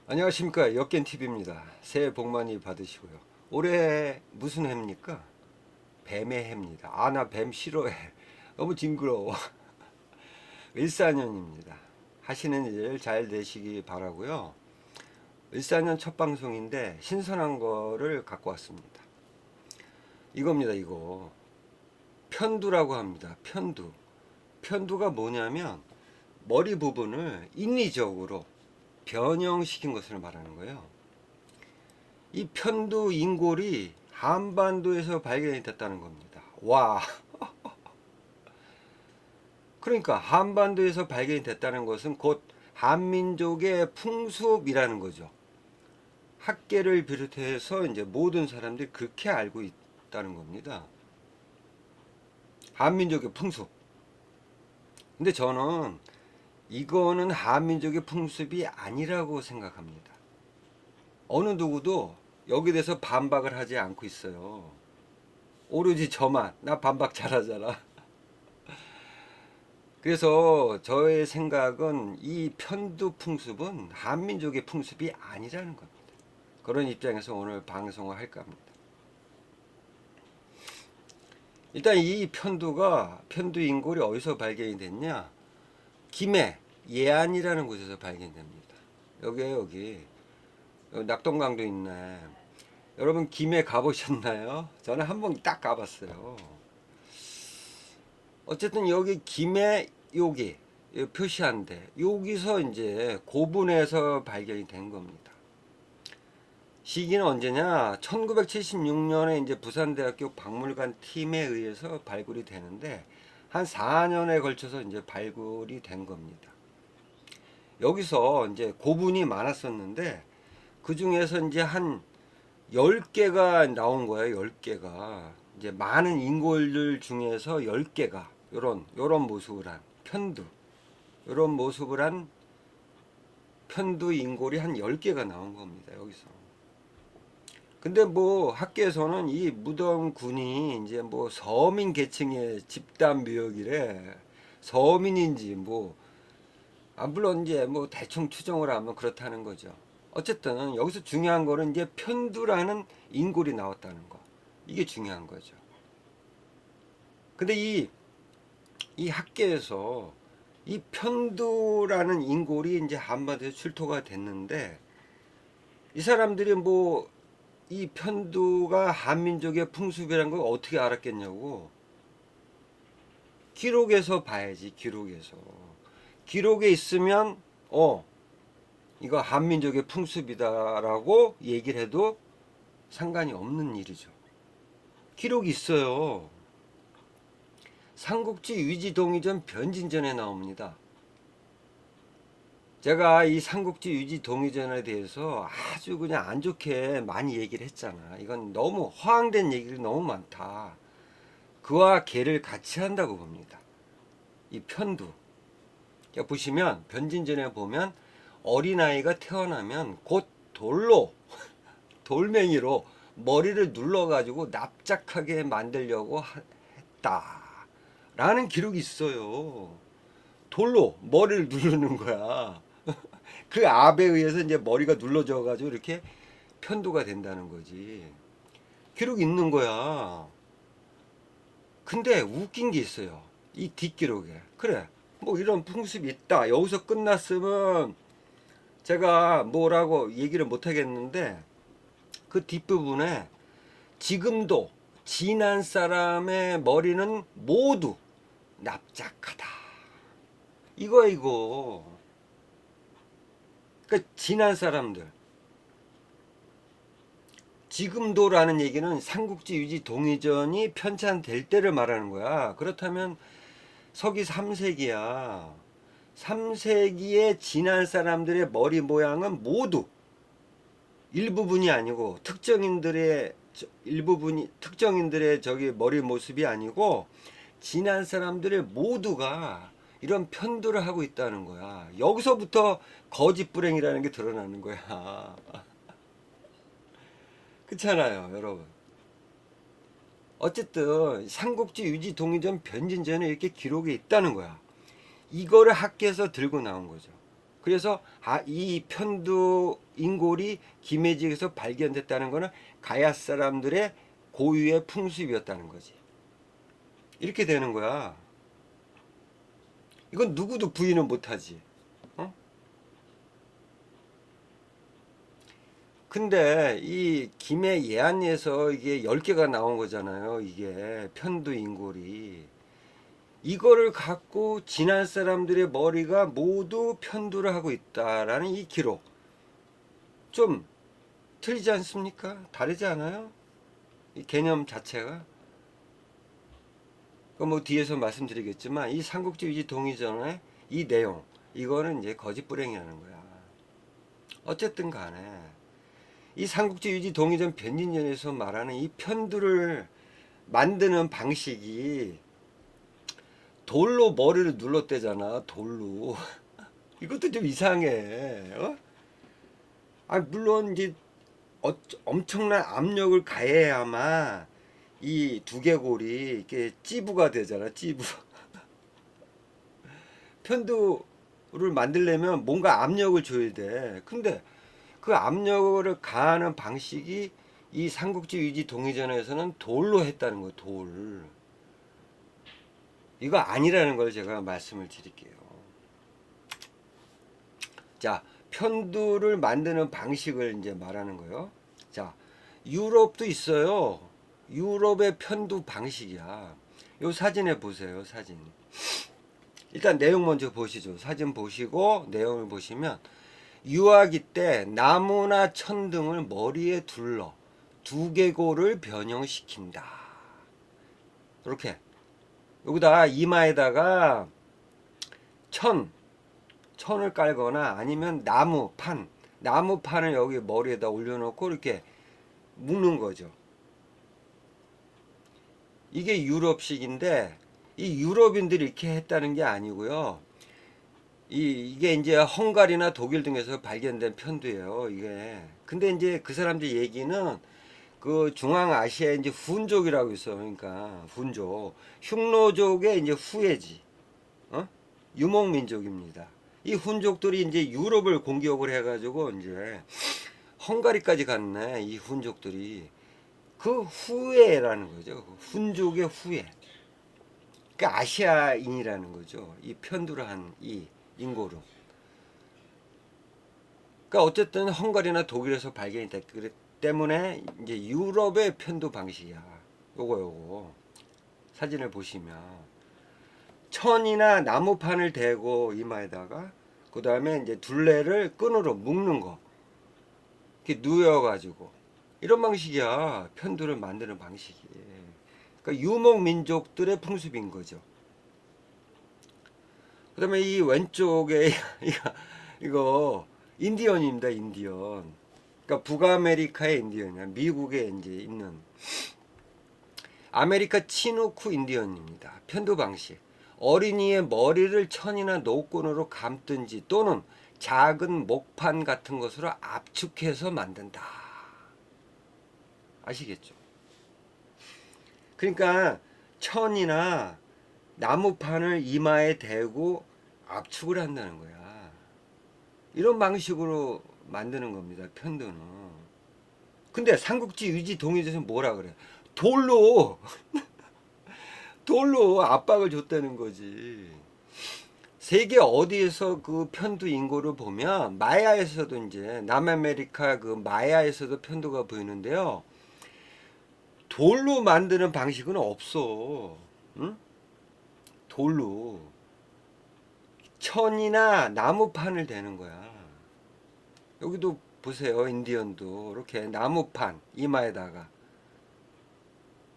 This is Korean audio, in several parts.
안녕하십니까, 역겐TV입니다. 새해 복 많이 받으시고요. 올해 무슨 해입니까? 뱀의 해입니다. 나 뱀 싫어해. 너무 징그러워. 일사년입니다. 하시는 일 잘 되시기 바라고요. 일사년 첫 방송인데 신선한 거를 갖고 왔습니다. 이겁니다. 이거 편두라고 합니다. 편두. 편두가 뭐냐면 머리 부분을 인위적으로 변형시킨 것을 말하는 거예요. 이 편두 인골이 한반도에서 발견이 됐다는 겁니다. 와. 그러니까 한반도에서 발견이 됐다는 것은 곧 한민족의 풍습이라는 거죠. 학계를 비롯해서 이제 모든 사람들이 그렇게 알고 있다는 겁니다. 한민족의 풍습. 근데 저는 이거는 한민족의 풍습이 아니라고 생각합니다. 어느 누구도 여기 대해서 반박을 하지 않고 있어요. 오로지 저만, 나 반박 잘하잖아. 그래서 저의 생각은 이 편두 풍습은 한민족의 풍습이 아니라는 겁니다. 그런 입장에서 오늘 방송을 할까 합니다. 일단 이 편두 인골이 어디서 발견이 됐냐? 김해 예안이라는 곳에서 발견됩니다. 여기 낙동강도 있네. 여러분 김해 가보셨나요? 저는 한 번 딱 가봤어요. 어쨌든 여기 김해 여기 표시한데 여기서 이제 고분에서 발견이 된 겁니다. 시기는 언제냐? 1976년에 이제 부산대학교 박물관 팀에 의해서 발굴이 되는데 한 4년에 걸쳐서 이제 발굴이 된 겁니다. 여기서 이제 고분이 많았었는데 그 중에서 이제 한 10개가 나온 거예요. 10개가. 이제 많은 인골들 중에서 10개가 요런 모습을 한 편두. 요런 모습을 한 편두 인골이 한 10개가 나온 겁니다. 여기서. 근데 뭐 학계에서는 이 무덤군이 이제 뭐 서민 계층의 집단 묘역이래. 서민인지 뭐 물론 이제 뭐 대충 추정을 하면 그렇다는 거죠. 어쨌든 여기서 중요한 거는 이제 편두라는 인골이 나왔다는 거. 이게 중요한 거죠. 근데 이 학계에서 이 편두라는 인골이 이제 한반도에 출토가 됐는데 이 사람들이 뭐 이 편두가 한민족의 풍습이라는 걸 어떻게 알았겠냐고. 기록에서 봐야지. 기록에 있으면 이거 한민족의 풍습이다라고 얘기를 해도 상관이 없는 일이죠. 기록이 있어요. 삼국지 위지동의전 변진전에 나옵니다. 제가 이 삼국지 위지동의전에 대해서 아주 그냥 안 좋게 많이 얘기를 했잖아. 이건 너무 허황된 얘기가 너무 많다. 그와 개를 같이 한다고 봅니다. 이 편두. 보시면 변진전에 보면 어린아이가 태어나면 곧 돌멩이로 머리를 눌러가지고 납작하게 만들려고 했다라는 기록이 있어요. 돌로 머리를 누르는 거야. 그 압에 의해서 이제 머리가 눌러져 가지고 이렇게 편두가 된다는 거지. 기록이 있는 거야. 근데 웃긴 게 있어요. 이 뒷기록에. 그래. 뭐 이런 풍습이 있다. 여기서 끝났으면 제가 뭐라고 얘기를 못 하겠는데 그 뒷부분에 지금도 지난 사람의 머리는 모두 납작하다. 이거. 그러니까 지난 사람들. 지금도라는 얘기는 삼국지 유지 동의전이 편찬될 때를 말하는 거야. 그렇다면 서기 3세기야. 3세기에 지난 사람들의 머리 모양은 모두 일부분이 아니고 특정인들의 저기 머리 모습이 아니고 지난 사람들의 모두가 이런 편두를 하고 있다는 거야. 여기서부터 거짓불행이라는 게 드러나는 거야. 그렇잖아요, 여러분. 어쨌든 삼국지 유지 동의전 변진전에 이렇게 기록이 있다는 거야. 이거를 학계에서 들고 나온 거죠. 그래서 이 편두 인골이 김해 지역에서 발견됐다는 것은 가야 사람들의 고유의 풍습이었다는 거지. 이렇게 되는 거야. 이건 누구도 부인은 못하지. 어? 근데 이 김해 예안에서 이게 10개가 나온 거잖아요. 이게 편두 인골이. 이거를 갖고 지난 사람들의 머리가 모두 편두를 하고 있다라는 이 기록. 좀 틀리지 않습니까? 다르지 않아요? 이 개념 자체가. 뭐 뒤에서 말씀드리겠지만 이 삼국지 위지 동의전의 이 내용, 이거는 이제 거짓불행이라는 거야. 어쨌든 간에 이 삼국지 위지 동의전 변진전에서 말하는 이 편두를 만드는 방식이 돌로 머리를 눌렀대잖아. 돌로. 이것도 좀 이상해. 어? 아, 물론 이제 엄청난 압력을 가해야만 이 두개골이 이렇게 찌부가 되잖아. 찌부. 편두를 만들려면 뭔가 압력을 줘야 돼. 근데 그 압력을 가하는 방식이 이 삼국지 위지 동의전에서는 돌로 했다는 거예요. 돌. 이거 아니라는 걸 제가 말씀을 드릴게요. 자, 편두를 만드는 방식을 이제 말하는 거예요. 자, 유럽도 있어요. 유럽의 편두 방식이야. 요 사진에 보세요. 사진. 일단 내용 먼저 보시죠. 사진 보시고 내용을 보시면 유아기 때 나무나 천 등을 머리에 둘러 두개골을 변형시킨다. 이렇게 여기다 이마에다가 천을 깔거나 아니면 나무판을 여기 머리에다 올려놓고 이렇게 묶는 거죠. 이게 유럽식인데 이 유럽인들이 이렇게 했다는 게 아니고요. 이게 이제 헝가리나 독일 등에서 발견된 편두예요. 이게. 근데 이제 그 사람들 얘기는 그 중앙아시아에 이제 훈족이라고 있어. 그러니까 훈족. 흉노족의 이제 후예지. 어? 유목민족입니다. 이 훈족들이 이제 유럽을 공격을 해가지고 이제 헝가리까지 갔네. 이 훈족들이. 그 후예라는 거죠. 훈족의 후예. 그러니까 아시아인이라는 거죠. 이 편두를 한 이 인고로. 그러니까 어쨌든 헝가리나 독일에서 발견이 됐기 때문에 이제 유럽의 편두 방식이야. 요거 사진을 보시면 천이나 나무판을 대고 이마에다가 그 다음에 이제 둘레를 끈으로 묶는 거 이렇게 누여가지고 이런 방식이야. 편두를 만드는 방식이. 그러니까 유목 민족들의 풍습인 거죠. 그 다음에 이 왼쪽에 이거 인디언입니다. 인디언. 그러니까 북아메리카의 인디언이야. 미국에 이제 있는 아메리카 치누크 인디언입니다. 편두 방식. 어린이의 머리를 천이나 노끈으로 감든지 또는 작은 목판 같은 것으로 압축해서 만든다. 아시겠죠? 그러니까 천이나 나무판을 이마에 대고 압축을 한다는 거야. 이런 방식으로 만드는 겁니다. 편두는. 근데 삼국지 위지 동의제에서는 뭐라 그래? 돌로 압박을 줬다는 거지. 세계 어디에서 그 편두 인고를 보면 마야에서도 이제 남아메리카 그 마야에서도 편두가 보이는데요. 돌로 만드는 방식은 없어. 응? 돌로 천이나 나무판을 대는 거야. 여기도 보세요. 인디언도 이렇게 나무판 이마에다가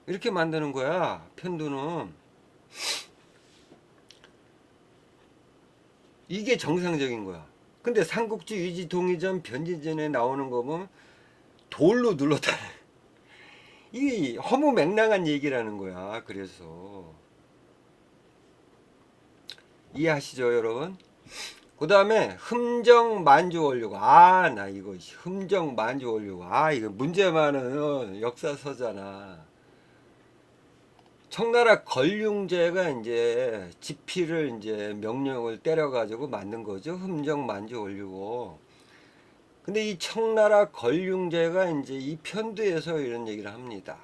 이렇게 만드는 거야. 편두는. 이게 정상적인 거야. 근데 삼국지 위지 동의전 변진전에 나오는 거 보면 돌로 눌렀다. 이게 허무맹랑한 얘기라는 거야. 그래서 이해하시죠, 여러분? 그 다음에 흠정 만주 원료고, 나 이거 흠정 만주 원료고, 이거 문제 많은 역사서잖아. 청나라 걸륭제가 이제 지피를 이제 명령을 때려가지고 만든 거죠. 흠정 만주 원료고. 근데 이 청나라 걸륭제가 이제 이 편두에서 이런 얘기를 합니다.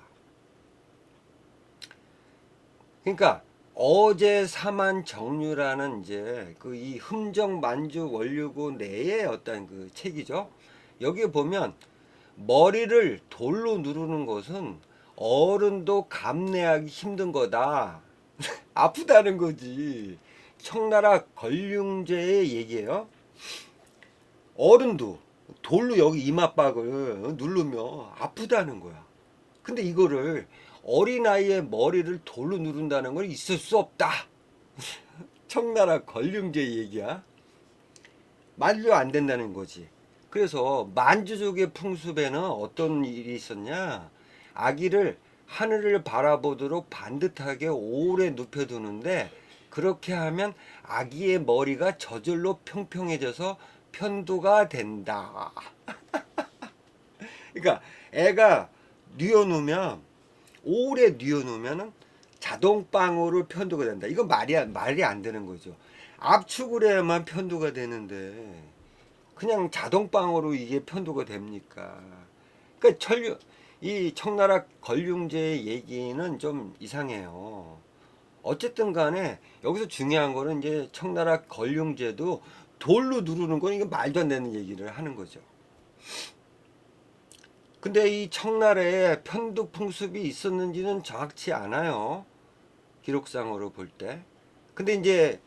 그러니까 어제 사만 정류라는 이제 그 이 흠정 만주 원류고 내의 어떤 그 책이죠. 여기에 보면 머리를 돌로 누르는 것은 어른도 감내하기 힘든 거다. 아프다는 거지. 청나라 걸륭제의 얘기예요. 어른도 돌로 여기 이마박을 누르면 아프다는 거야. 근데 이거를 어린아이의 머리를 돌로 누른다는 건 있을 수 없다. 청나라 걸륭제 얘기야. 말로 안 된다는 거지. 그래서 만주족의 풍습에는 어떤 일이 있었냐? 아기를 하늘을 바라보도록 반듯하게 오래 눕혀두는데 그렇게 하면 아기의 머리가 저절로 평평해져서 편두가 된다. 그러니까 애가 뉘어놓으면 오래 뉘어놓으면은 자동방으로 편두가 된다. 이거 말이 안 되는 거죠. 압축을 해야만 편두가 되는데 그냥 자동방으로 이게 편두가 됩니까? 그러니까 이 청나라 걸륭제의 얘기는 좀 이상해요. 어쨌든 간에 여기서 중요한 거는 이제 청나라 걸륭제도 돌로 누르는 건 이게 말도 안 되는 얘기를 하는 거죠. 근데 이 청나라에 편두 풍습이 있었는지는 정확치 않아요. 기록상으로 볼 때. 근데 이제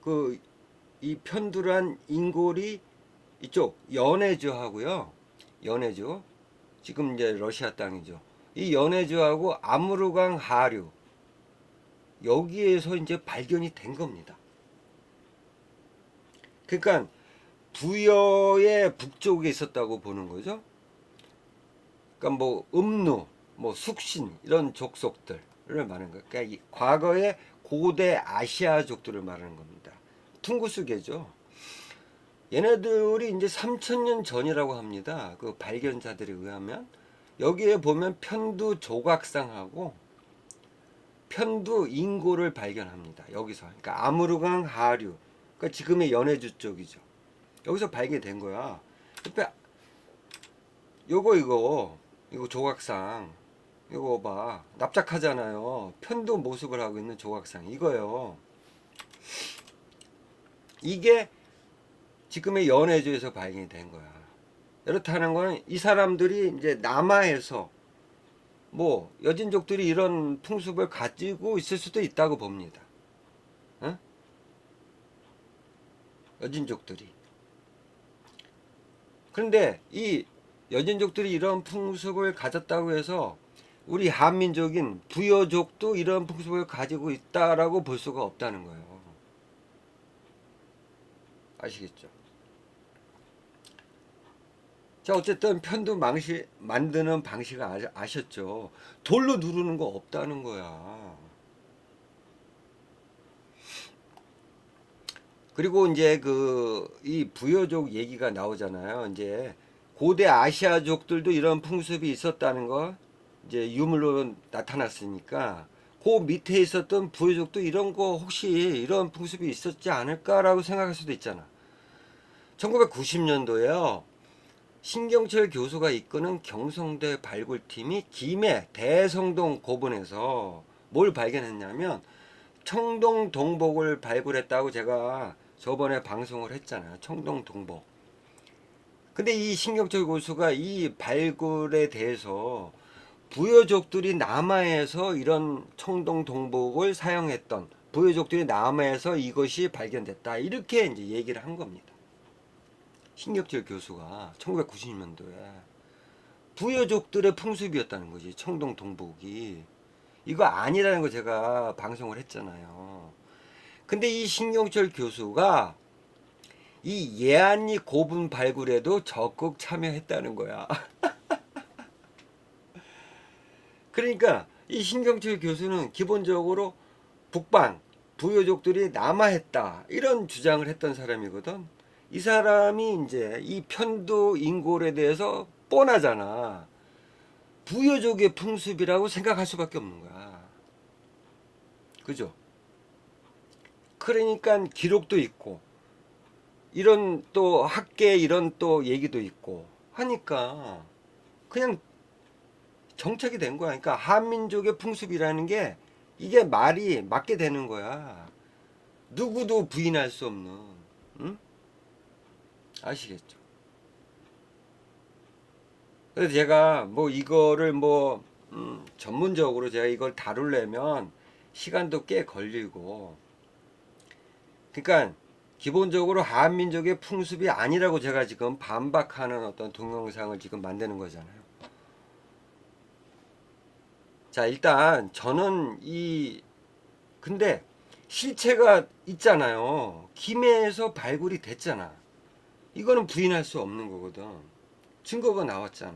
그 이 편두란 인골이 이쪽 연해주하고요. 연해주. 지금 이제 러시아 땅이죠. 이 연해주하고 아무르강 하류 여기에서 이제 발견이 된 겁니다. 그러니까 부여의 북쪽에 있었다고 보는 거죠. 그러니까 뭐 음루, 뭐 숙신 이런 족속들을 말하는 거예요. 그러니까 이 과거의 고대 아시아족들을 말하는 겁니다. 퉁구스계죠. 얘네들이 이제 3000년 전이라고 합니다. 그 발견자들에 의하면 여기에 보면 편두 조각상하고 편두 인고를 발견합니다. 여기서 그러니까 아무르강 하류, 그러니까 지금의 연해주 쪽이죠. 여기서 발견된 거야. 이거 조각상 이거 봐 납작하잖아요. 편두 모습을 하고 있는 조각상 이거요. 이게 지금의 연해주에서 발견이 된 거야. 이렇다는 거는 이 사람들이 이제 남하에서 뭐 여진족들이 이런 풍습을 가지고 있을 수도 있다고 봅니다. 어? 여진족들이. 그런데 이 여진족들이 이런 풍습을 가졌다고 해서 우리 한민족인 부여족도 이런 풍습을 가지고 있다라고 볼 수가 없다는 거예요. 아시겠죠? 자, 어쨌든 편두 만드는 방식을 아셨죠? 돌로 누르는 거 없다는 거야. 그리고 이제 이 부여족 얘기가 나오잖아요. 이제 고대 아시아족들도 이런 풍습이 있었다는 거 이제 유물로 나타났으니까 그 밑에 있었던 부여족도 이런 거 혹시 이런 풍습이 있었지 않을까라고 생각할 수도 있잖아. 1990년도에요. 신경철 교수가 이끄는 경성대 발굴팀이 김해 대성동 고분에서 뭘 발견했냐면 청동 동복을 발굴했다고 제가 저번에 방송을 했잖아요. 청동 동복. 근데 이 신경철 교수가 이 발굴에 대해서 부여족들이 남하에서 이런 청동 동복을 사용했던 부여족들이 남하에서 이것이 발견됐다. 이렇게 이제 얘기를 한 겁니다. 신경철 교수가 1990년도에 부여족들의 풍습이었다는 거지. 청동 동복이. 이거 아니라는 거 제가 방송을 했잖아요. 근데 이 신경철 교수가 이 예안리 고분 발굴에도 적극 참여했다는 거야. 그러니까 이 신경철 교수는 기본적으로 북방 부여족들이 남하했다 이런 주장을 했던 사람이거든. 이 사람이 이제 이 편두 인골에 대해서 뻔하잖아. 부여족의 풍습이라고 생각할 수밖에 없는 거야. 그죠? 그러니까 기록도 있고 이런 또 학계 이런 또 얘기도 있고 하니까 그냥 정착이 된 거야. 그러니까 한민족의 풍습이라는 게 이게 말이 맞게 되는 거야. 누구도 부인할 수 없는. 응? 아시겠죠? 그래서 제가 뭐 이거를 뭐 전문적으로 제가 이걸 다루려면 시간도 꽤 걸리고, 그러니까 기본적으로 한민족의 풍습이 아니라고 제가 지금 반박하는 어떤 동영상을 지금 만드는 거잖아요. 자, 일단 저는 근데 실체가 있잖아요. 김해에서 발굴이 됐잖아. 이거는 부인할 수 없는 거거든. 증거가 나왔잖아.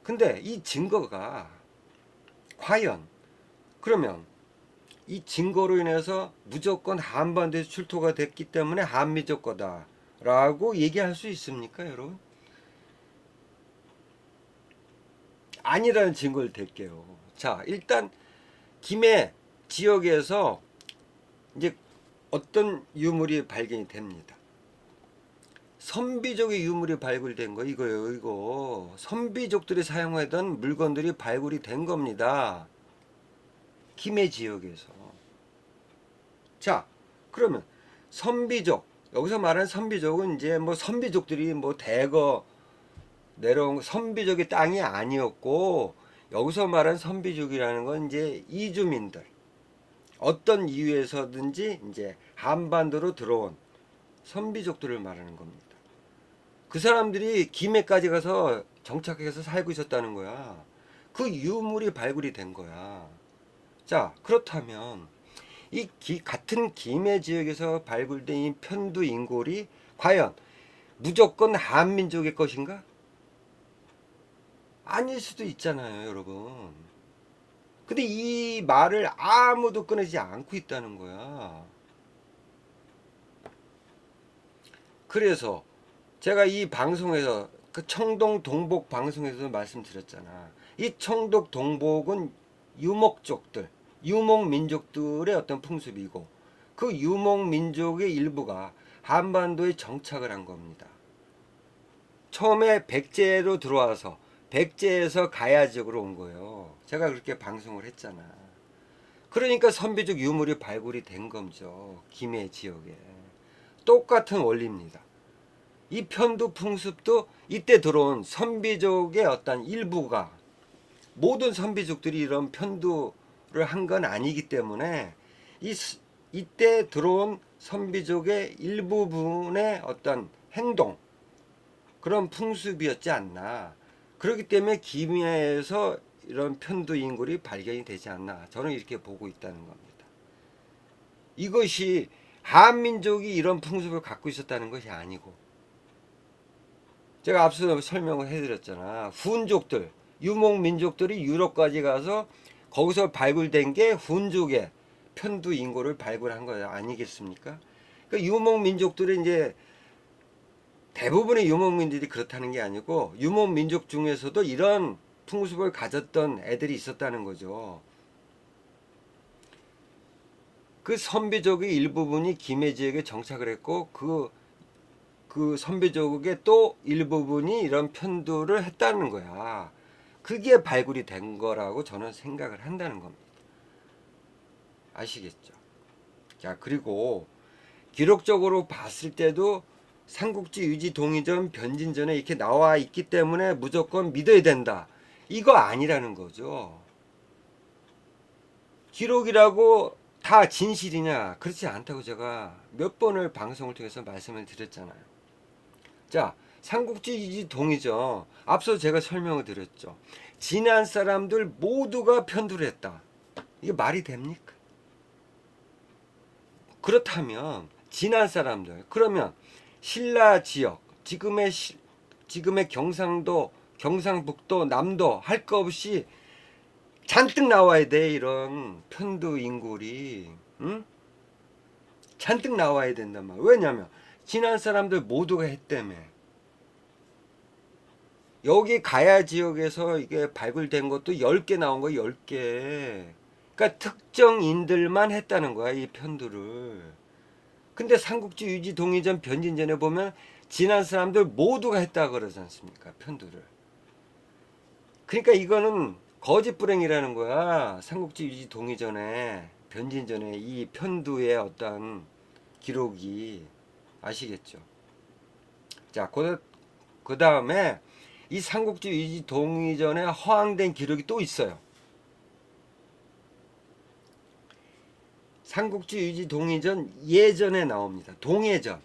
근데 이 증거가 과연 그러면 이 증거로 인해서 무조건 한반도에서 출토가 됐기 때문에 한미적 거다라고 얘기할 수 있습니까, 여러분? 아니라는 증거를 댈게요. 자, 일단 김해 지역에서 이제 어떤 유물이 발견이 됩니다. 선비족의 유물이 발굴된 거 이거예요. 이거 선비족들이 사용하던 물건들이 발굴이 된 겁니다. 김해 지역에서. 자, 그러면 선비족, 여기서 말하는 선비족은 이제 뭐 선비족들이 뭐 대거 내려온 선비족의 땅이 아니었고, 여기서 말하는 선비족이라는 건 이제 이주민들, 어떤 이유에서든지 이제 한반도로 들어온 선비족들을 말하는 겁니다. 그 사람들이 김해까지 가서 정착해서 살고 있었다는 거야. 그 유물이 발굴이 된 거야. 자, 그렇다면 같은 김해 지역에서 발굴된 이 편두 인골이 과연 무조건 한민족의 것인가? 아닐 수도 있잖아요, 여러분. 근데 이 말을 아무도 꺼내지 않고 있다는 거야. 그래서 제가 이 방송에서 그 청동 동복 방송에서 말씀드렸잖아. 이 청동 동복은 유목족들, 유목민족들의 어떤 풍습이고, 그 유목민족의 일부가 한반도에 정착을 한 겁니다. 처음에 백제로 들어와서 백제에서 가야 지역으로 온 거예요. 제가 그렇게 방송을 했잖아. 그러니까 선비족 유물이 발굴이 된 거죠. 김해 지역에. 똑같은 원리입니다. 이 편두 풍습도 이때 들어온 선비족의 어떤 일부가, 모든 선비족들이 이런 편두를 한 건 아니기 때문에 이때 들어온 선비족의 일부분의 어떤 행동, 그런 풍습이었지 않나. 그렇기 때문에 김해에서 이런 편두 인굴이 발견이 되지 않나. 저는 이렇게 보고 있다는 겁니다. 이것이 한민족이 이런 풍습을 갖고 있었다는 것이 아니고, 제가 앞서 설명을 해드렸잖아. 훈족들, 유목민족들이 유럽까지 가서 거기서 발굴된 게 훈족의 편두 인고를 발굴한 거 아니겠습니까? 그러니까 유목민족들이 이제 대부분의 유목민들이 그렇다는 게 아니고, 유목민족 중에서도 이런 풍습을 가졌던 애들이 있었다는 거죠. 그 선비족의 일부분이 김해 지역에 정착을 했고, 그 선비족의 또 일부분이 이런 편두를 했다는 거야. 그게 발굴이 된 거라고 저는 생각을 한다는 겁니다. 아시겠죠? 자, 그리고 기록적으로 봤을 때도 삼국지 유지 동의전 변진전에 이렇게 나와 있기 때문에 무조건 믿어야 된다, 이거 아니라는 거죠. 기록이라고 다 진실이냐? 그렇지 않다고 제가 몇 번을 방송을 통해서 말씀을 드렸잖아요. 자, 삼국지 유지 동의전 앞서 제가 설명을 드렸죠. 진한 사람들 모두가 편두를 했다, 이게 말이 됩니까? 그렇다면 진한 사람들, 그러면 신라 지역, 지금의 경상도, 경상북도, 남도 할 거 없이 잔뜩 나와야 돼. 이런 편두 인굴이, 응? 잔뜩 나와야 된단 말이야. 왜냐면 진한 사람들 모두가 했다며. 여기 가야 지역에서 이게 발굴된 것도 10개 나온 거, 10개. 그러니까 특정인들만 했다는 거야, 이 편두를. 근데 삼국지 유지 동의전 변진전에 보면 지난 사람들 모두가 했다 그러지 않습니까? 편두를. 그러니까 이거는 거짓불행이라는 거야. 삼국지 유지 동의전에 변진전에 이 편두의 어떤 기록이. 아시겠죠? 자, 그 다음에 이 삼국지 유지 동의전에 허황된 기록이 또 있어요. 삼국지 유지 동의전 예전에 나옵니다. 동예전.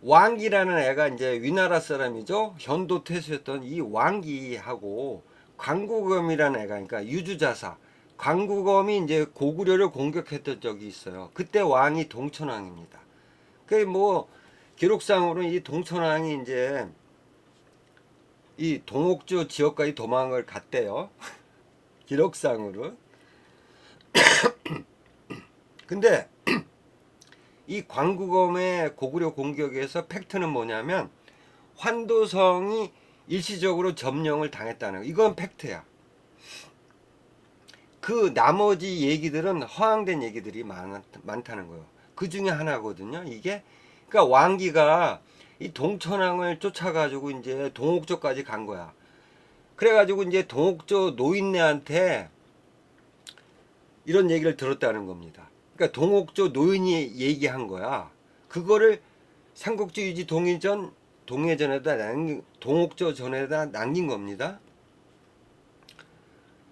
왕기라는 애가 이제 위나라 사람이죠. 현도 태수였던 이 왕기하고 광구검이라는 애가, 그러니까 유주자사. 광구검이 이제 고구려를 공격했던 적이 있어요. 그때 왕이 동천왕입니다. 그 뭐 기록상으로는 이 동천왕이 이제 이 동옥주 지역까지 도망을 갔대요. 기록상으로. 근데 이 광구검의 고구려 공격에서 팩트는 뭐냐면 환도성이 일시적으로 점령을 당했다는 거. 이건 팩트야. 그 나머지 얘기들은 허황된 얘기들이 많다는 거예요. 그 중에 하나거든요. 이게 그러니까 왕기가 이 동천왕을 쫓아가지고 이제 동옥조까지 간 거야. 그래가지고 이제 동옥조 노인네한테 이런 얘기를 들었다는 겁니다. 그러니까 동옥조 노인이 얘기한 거야. 그거를 삼국지 유지 동해전에다 동옥조 전에다 남긴 겁니다.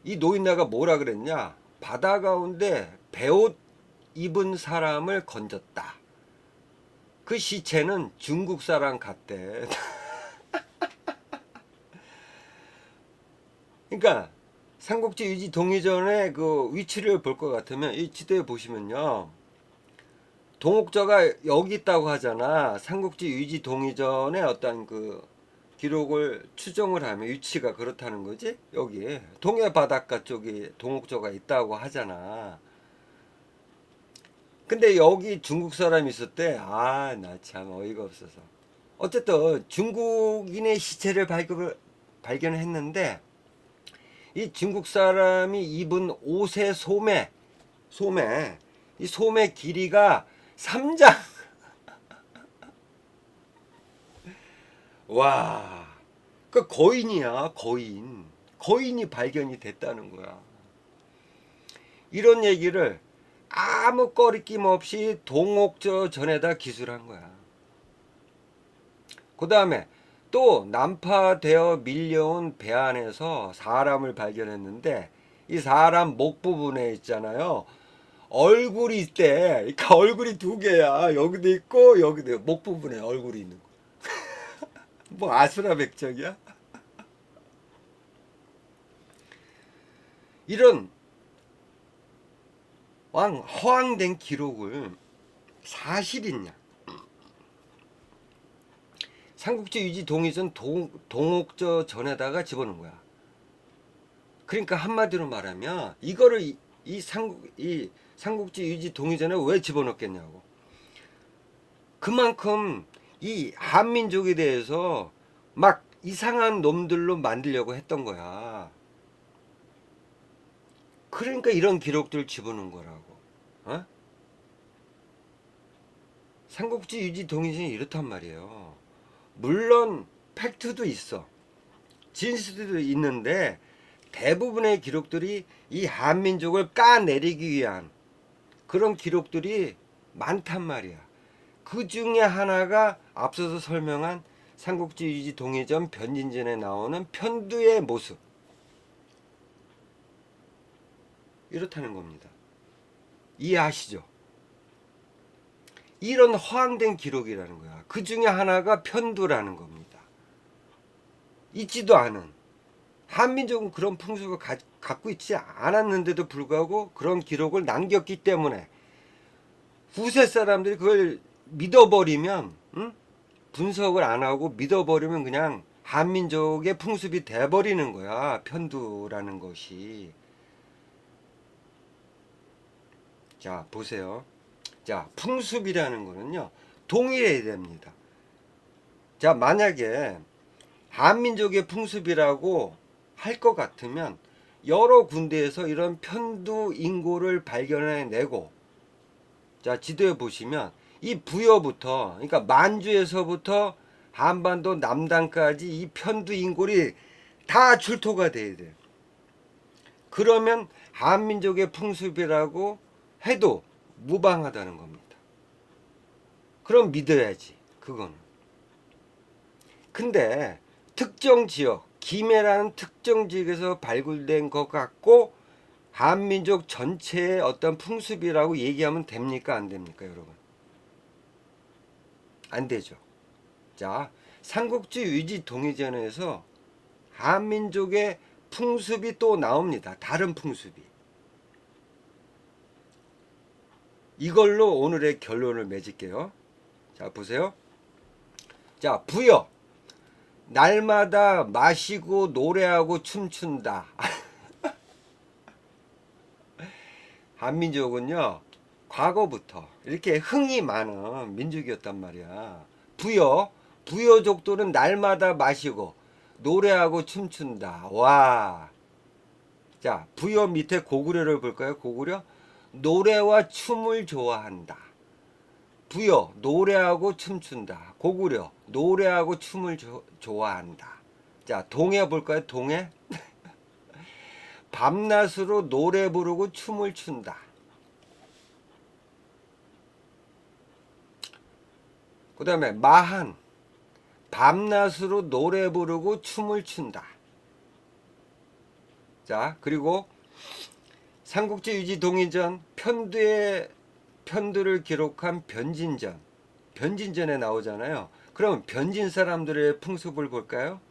이 노인네가 뭐라 그랬냐? 바다 가운데 베옷 입은 사람을 건졌다. 그 시체는 중국 사람 같대. 그러니까 삼국지 유지 동의전의 그 위치를 볼 것 같으면 이 지도에 보시면요. 동옥저가 여기 있다고 하잖아. 삼국지 유지 동의전의 어떤 그 기록을 추정을 하면 위치가 그렇다는 거지. 여기 동해 바닷가 쪽에 동옥저가 있다고 하잖아. 근데 여기 중국 사람이 있었대. 아, 나 참 어이가 없어서. 어쨌든 중국인의 시체를 발견했는데 이 중국 사람이 입은 옷의 이 소매 길이가 3장. 와, 그 거인이야, 거인. 거인이 발견이 됐다는 거야. 이런 얘기를 아무 꺼리낌 없이 동옥저 전에다 기술한 거야. 그 다음에 또 난파되어 밀려온 배 안에서 사람을 발견했는데 이 사람 목 부분에 있잖아요. 얼굴이 있대. 그러니까 얼굴이 두 개야. 여기도 있고 여기도 목 부분에 얼굴이 있는 거. 뭐 아수라백적이야? 이런 허황된 기록을 사실이냐? 삼국지 유지 동의전 동옥저 전에다가 집어넣은 거야. 그러니까 한마디로 말하면 이거를 이 삼국지 유지 동의전에 왜 집어넣겠냐고. 그만큼 이 한민족에 대해서 막 이상한 놈들로 만들려고 했던 거야. 그러니까 이런 기록들을 집어넣은 거라고. 어? 삼국지 유지 동의전이 이렇단 말이에요. 물론 팩트도 있어. 진실도 있는데 대부분의 기록들이 이 한민족을 까내리기 위한 그런 기록들이 많단 말이야. 그 중에 하나가 앞서서 설명한 삼국지 유지 동의전 변진전에 나오는 편두의 모습. 이렇다는 겁니다. 이해하시죠? 이런 허황된 기록이라는 거야. 그 중에 하나가 편두라는 겁니다. 있지도 않은. 한민족은 그런 풍습을 갖고 있지 않았는데도 불구하고 그런 기록을 남겼기 때문에 후세 사람들이 그걸 믿어버리면, 응? 분석을 안 하고 믿어버리면 그냥 한민족의 풍습이 돼버리는 거야. 편두라는 것이. 자, 보세요. 자, 풍습이라는 거는요, 동일해야 됩니다. 자, 만약에 한민족의 풍습이라고 할 것 같으면 여러 군데에서 이런 편두 인고를 발견해내고 자, 지도에 보시면 이 부여부터, 그러니까 만주에서부터 한반도 남단까지 이 편두 인골이 다 출토가 돼야 돼요. 그러면 한민족의 풍습이라고 해도 무방하다는 겁니다. 그럼 믿어야지, 그거는. 근데 특정 지역, 김해라는 특정 지역에서 발굴된 것 같고 한민족 전체의 어떤 풍습이라고 얘기하면 됩니까? 안 됩니까, 여러분? 안 되죠. 자, 삼국지 위지 동해전에서 한민족의 풍습이 또 나옵니다. 다른 풍습이. 이걸로 오늘의 결론을 맺을게요. 자, 보세요. 자, 부여. 날마다 마시고 노래하고 춤춘다. 한민족은요, 과거부터 이렇게 흥이 많은 민족이었단 말이야. 부여족들은 날마다 마시고 노래하고 춤춘다. 와. 자, 부여 밑에 고구려를 볼까요? 고구려. 노래와 춤을 좋아한다. 부여, 노래하고 춤춘다. 고구려, 노래하고 춤을 좋아한다. 자, 동해 볼까요? 동해. 밤낮으로 노래 부르고 춤을 춘다. 그 다음에 마한. 밤낮으로 노래 부르고 춤을 춘다. 자, 그리고 삼국지 위지 동의전 편두를 기록한 변진전. 변진전에 나오잖아요. 그럼 변진 사람들의 풍습을 볼까요?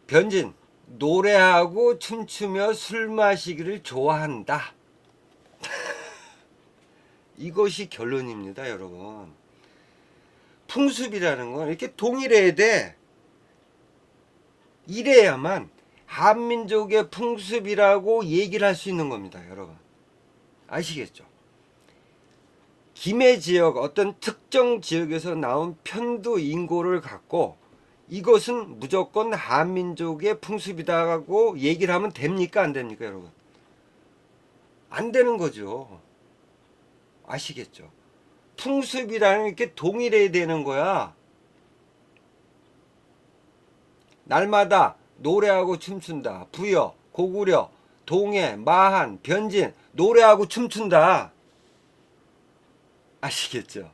변진, 노래하고 춤추며 술 마시기를 좋아한다. 이것이 결론입니다, 여러분. 풍습이라는 건 이렇게 동일해야 돼. 이래야만 한민족의 풍습이라고 얘기를 할 수 있는 겁니다, 여러분. 아시겠죠? 김해 지역, 어떤 특정 지역에서 나온 편두 인고를 갖고 이것은 무조건 한민족의 풍습이다라고 얘기를 하면 됩니까? 안 됩니까, 여러분? 안 되는 거죠. 아시겠죠? 풍습이라는 게 동일해야 되는 거야. 날마다 노래하고 춤춘다. 부여, 고구려, 동해, 마한, 변진, 노래하고 춤춘다. 아시겠죠?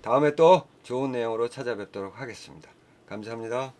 다음에 또 좋은 내용으로 찾아뵙도록 하겠습니다. 감사합니다.